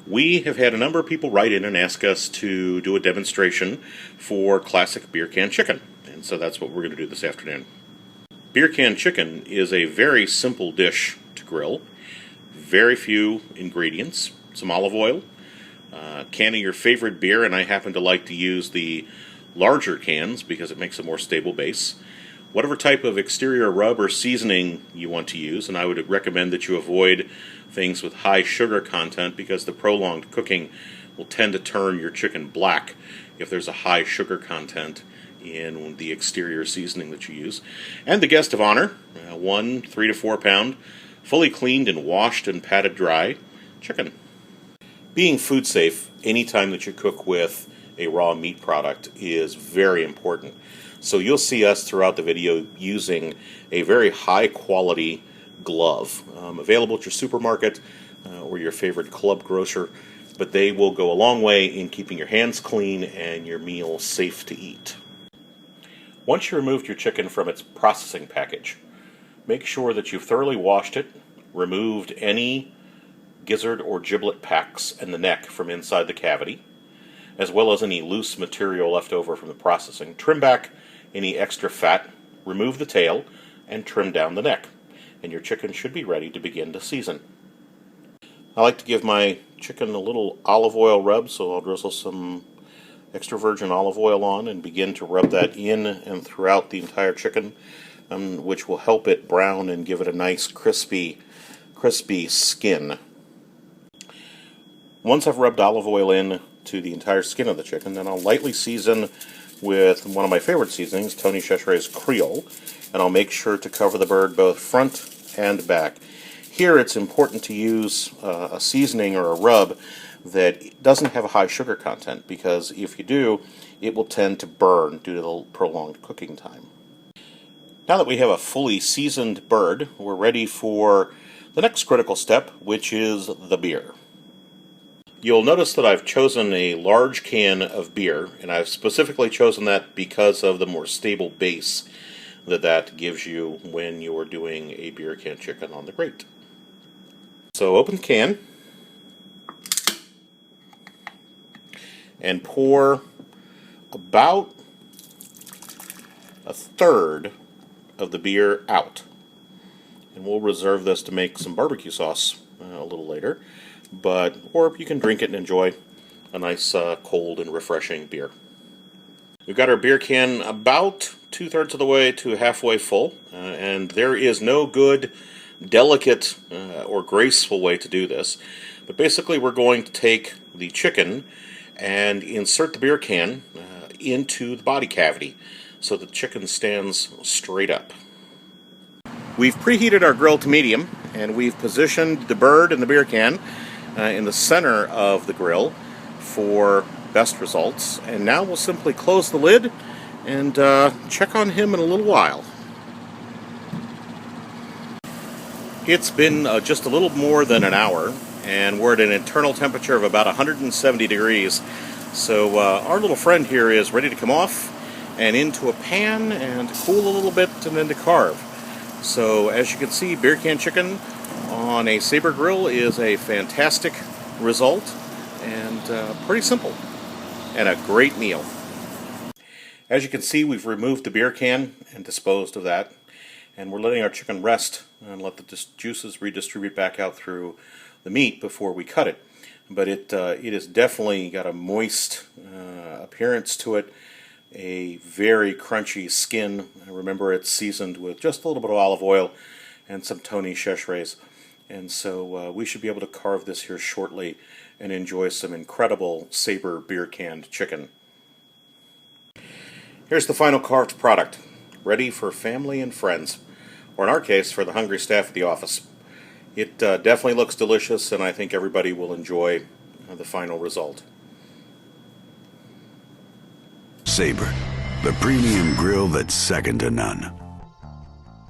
We have had a number of people write in and ask us to do a demonstration for classic beer can chicken, and so that's what we're going to do this afternoon. Beer can chicken is a very simple dish to grill. Very few ingredients, some olive oil, a can of your favorite beer, and I happen to like to use the larger cans because it makes a more stable base. Whatever type of exterior rub or seasoning you want to use, and I would recommend that you avoid things with high sugar content because the prolonged cooking will tend to turn your chicken black if there's a high sugar content in the exterior seasoning that you use. And the guest of honor, one 3 to 4 pound, fully cleaned and washed and patted dry chicken. Being food safe anytime that you cook with a raw meat product is very important. So you'll see us throughout the video using a very high quality glove, available at your supermarket or your favorite club grocer, but they will go a long way in keeping your hands clean and your meal safe to eat. Once you removed your chicken from its processing package, make sure that you've thoroughly washed it, removed any gizzard or giblet packs and the neck from inside the cavity, as well as any loose material left over from the processing. Trim back any extra fat, remove the tail, and trim down the neck, and your chicken should be ready to begin to season. I like to give my chicken a little olive oil rub, so I'll drizzle some extra virgin olive oil on and begin to rub that in and throughout the entire chicken, which will help it brown and give it a nice crispy skin. Once I've rubbed olive oil in to the entire skin of the chicken, then I'll lightly season with one of my favorite seasonings, Tony Chechre's Creole, and I'll make sure to cover the bird both front and back. Here it's important to use a seasoning or a rub that doesn't have a high sugar content, because if you do, it will tend to burn due to the prolonged cooking time. Now that we have a fully seasoned bird, we're ready for the next critical step, which is the beer. You'll notice that I've chosen a large can of beer, and I've specifically chosen that because of the more stable base that gives you when you're doing a beer can chicken on the grate. So open the can and pour about a third of the beer out. And we'll reserve this to make some barbecue sauce a little later. Or you can drink it and enjoy a nice cold and refreshing beer. We've got our beer can about 2/3 of the way to halfway full, and there is no good, delicate, or graceful way to do this. But basically we're going to take the chicken and insert the beer can into the body cavity so the chicken stands straight up. We've preheated our grill to medium, and we've positioned the bird and the beer can in the center of the grill for best results. And now we'll simply close the lid and check on him in a little while. It's been just a little more than an hour, and we're at an internal temperature of about 170 degrees. So our little friend here is ready to come off and into a pan and cool a little bit and then to carve. So as you can see, beer can chicken on a SABER grill is a fantastic result, and pretty simple, and a great meal. As you can see, we've removed the beer can and disposed of that, and we're letting our chicken rest and let the juices redistribute back out through the meat before we cut it. But it has definitely got a moist appearance to it, a very crunchy skin. Remember, it's seasoned with just a little bit of olive oil and some Tony Chechre's. And so we should be able to carve this here shortly and enjoy some incredible SABER beer canned chicken. Here's the final carved product, ready for family and friends, or in our case, for the hungry staff at the office. It definitely looks delicious, and I think everybody will enjoy the final result. SABER, the premium grill that's second to none.